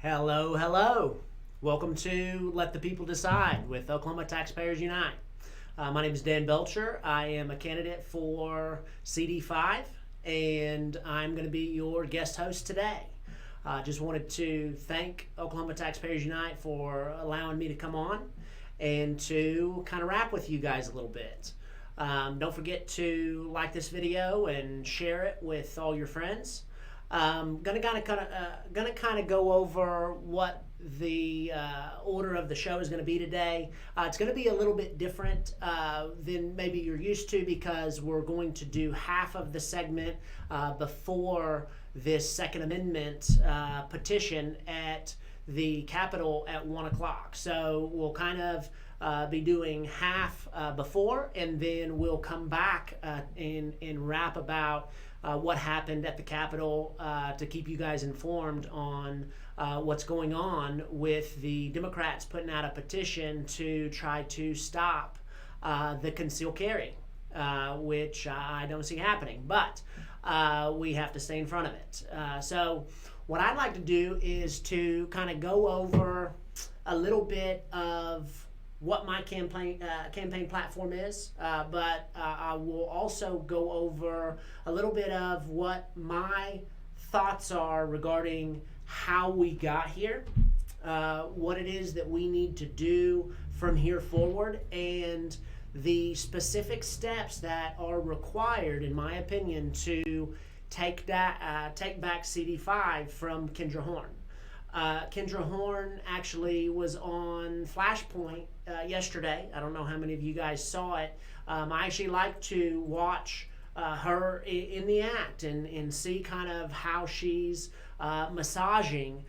Hello, hello. Welcome to Let the People Decide with Oklahoma Taxpayers Unite. My name is Dan Belcher. I am a candidate for CD5, and I'm going to be your guest host today. Just wanted to thank Oklahoma Taxpayers Unite for allowing me to come on and to kind of rap with you guys a little bit. Don't forget to like this video and share it with all your friends. Gonna kind of go over what the order of the show is going to be today. It's going to be a little bit different than maybe you're used to, because we're going to do half of the segment before this Second Amendment petition at the Capitol at 1 o'clock. So we'll kind of be doing half before, and then we'll come back and rap about what happened at the Capitol to keep you guys informed on what's going on with the Democrats putting out a petition to try to stop the concealed carry, which I don't see happening, but we have to stay in front of it. So what I'd like to do is to kind of go over a little bit of what my campaign platform is, but I will also go over a little bit of what my thoughts are regarding how we got here, what it is that we need to do from here forward, and the specific steps that are required, in my opinion, to take back CD5 from Kendra Horn. Kendra Horn actually was on Flashpoint yesterday. I don't know how many of you guys saw it. I actually like to watch her in the act and see kind of how she's massaging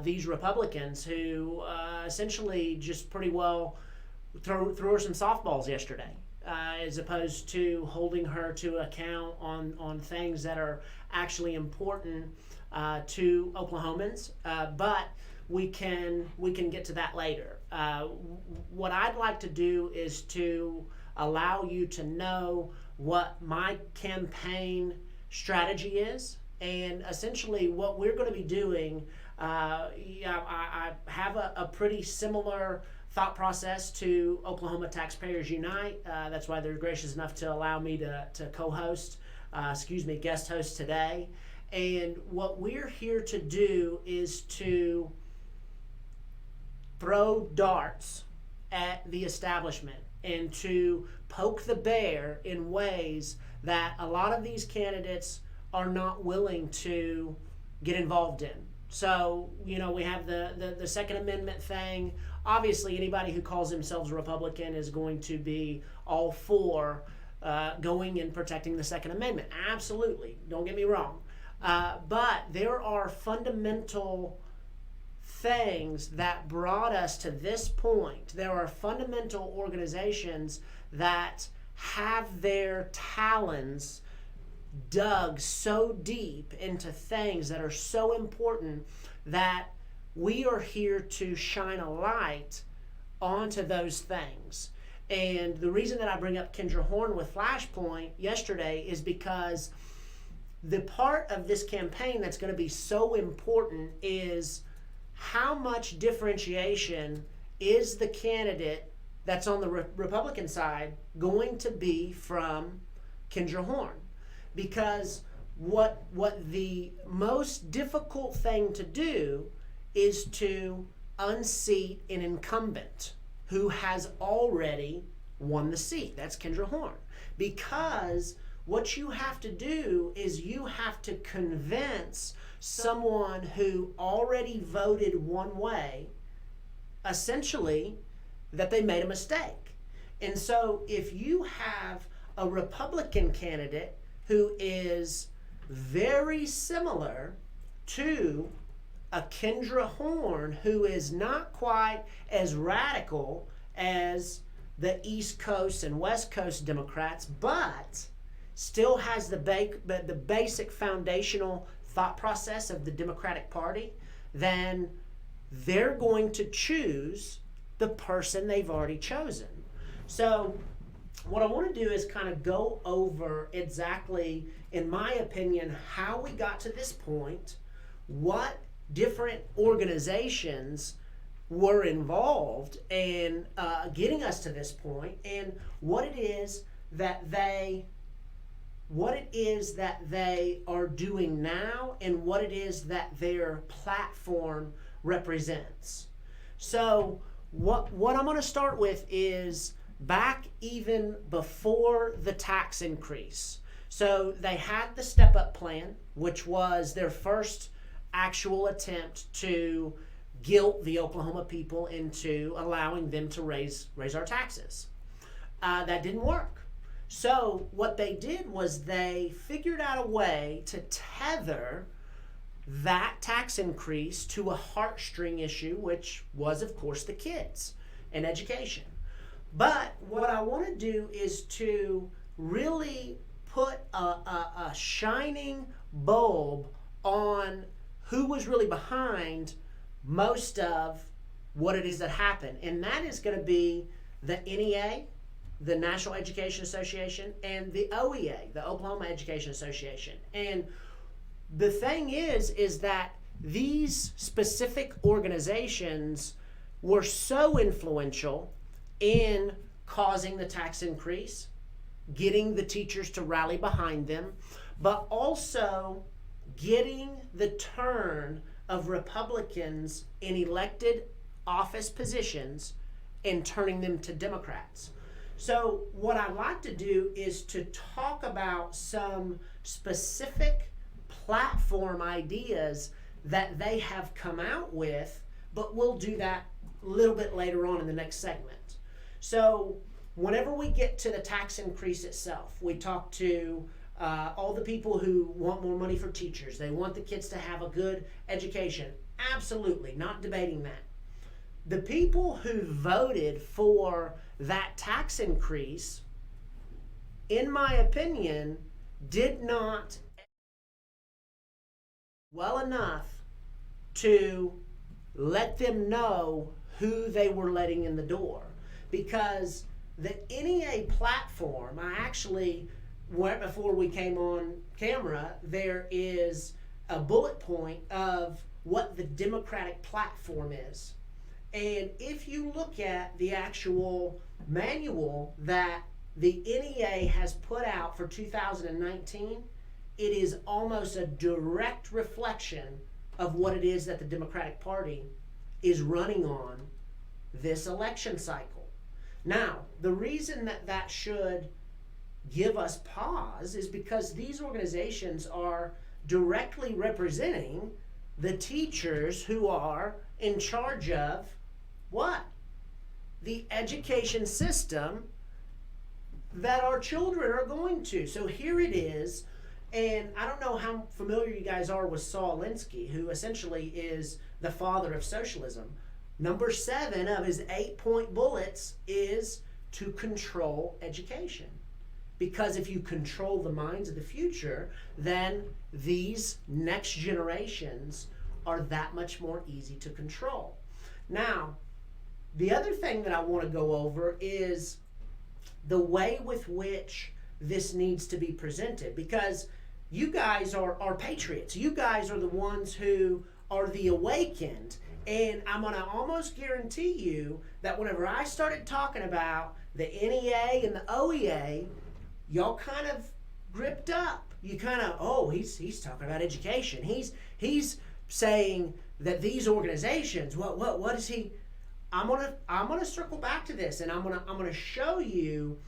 these Republicans who essentially just pretty well threw her some softballs yesterday, as opposed to holding her to account on things that are actually important to Oklahomans, but we can get to that later. What I'd like to do is to allow you to know what my campaign strategy is, and essentially what we're going to be doing. I have a pretty similar thought process to Oklahoma Taxpayers Unite. That's why they're gracious enough to allow me to co-host, guest host today. And what we're here to do is to throw darts at the establishment and to poke the bear in ways that a lot of these candidates are not willing to get involved in. So, we have the Second Amendment thing. Obviously, anybody who calls themselves a Republican is going to be all for going and protecting the Second Amendment. Absolutely. Don't get me wrong. But there are fundamental things that brought us to this point. There are fundamental organizations that have their talons dug so deep into things that are so important that we are here to shine a light onto those things. And the reason that I bring up Kendra Horn with Flashpoint yesterday is because the part of this campaign that's going to be so important is how much differentiation is the candidate that's on the Republican side going to be from Kendra Horn. Because what the most difficult thing to do is to unseat an incumbent who has already won the seat. That's Kendra Horn. Because what you have to do is you have to convince someone who already voted one way, essentially, that they made a mistake. And so if you have a Republican candidate who is very similar to a Kendra Horn, who is not quite as radical as the East Coast and West Coast Democrats, but still has the basic foundational thought process of the Democratic Party, then they're going to choose the person they've already chosen. So what I want to do is kind of go over exactly, in my opinion, how we got to this point, what different organizations were involved in getting us to this point, and what it is that they are doing now, and what it is that their platform represents. So what I'm going to start with is back even before the tax increase. So they had the step up plan, which was their first actual attempt to guilt the Oklahoma people into allowing them to raise our taxes. That didn't work. So what they did was they figured out a way to tether that tax increase to a heartstring issue, which was, of course, the kids and education. But what I want to do is to really put a shining bulb on who was really behind most of what it is that happened. And that is going to be the NEA, the National Education Association, and the OEA, the Oklahoma Education Association. And the thing is that these specific organizations were so influential in causing the tax increase, getting the teachers to rally behind them, but also getting the turn of Republicans in elected office positions and turning them to Democrats. So what I'd like to do is to talk about some specific platform ideas that they have come out with, but we'll do that a little bit later on in the next segment. So whenever we get to the tax increase itself, we talk to all the people who want more money for teachers. They want the kids to have a good education. Absolutely, not debating that. The people who voted for that tax increase, in my opinion, did not well enough to let them know who they were letting in the door. Because the NEA platform, I actually, right before we came on camera, there is a bullet point of what the Democratic platform is. And if you look at the actual manual that the NEA has put out for 2019, it is almost a direct reflection of what it is that the Democratic Party is running on this election cycle. Now, the reason that that should give us pause is because these organizations are directly representing the teachers who are in charge of what? The education system that our children are going to. So here it is, and I don't know how familiar you guys are with Saul Alinsky, who essentially is the father of socialism. Number 7 of his 8-point bullets is to control education. Because if you control the minds of the future, then these next generations are that much more easy to control. Now, the other thing that I want to go over is the way with which this needs to be presented. Because you guys are patriots. You guys are the ones who are the awakened. And I'm going to almost guarantee you that whenever I started talking about the NEA and the OEA, y'all kind of gripped up. You kind of, oh, he's talking about education. He's saying that these organizations, what is he? I'm gonna circle back to this, and I'm gonna show you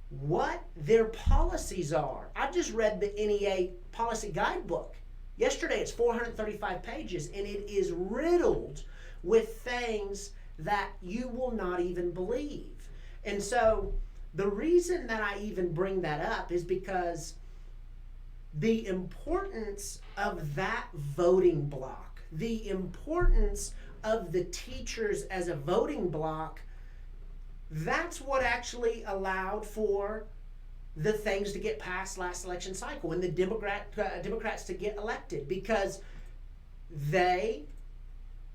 what their policies are. I just read the NEA policy guidebook. Yesterday, it's 435 pages, and it is riddled with things that you will not even believe. And so the reason that I even bring that up is because the importance of that voting block, the importance of the teachers as a voting block, that's what actually allowed for the things to get passed last election cycle and the Democrats to get elected, because they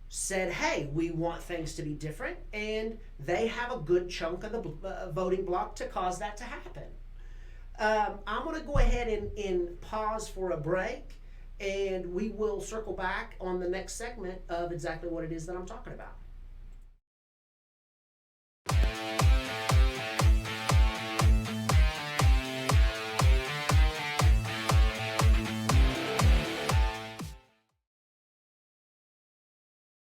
said, hey, we want things to be different, and they have a good chunk of the voting block to cause that to happen. I'm going to go ahead and pause for a break, and we will circle back on the next segment of exactly what it is that I'm talking about.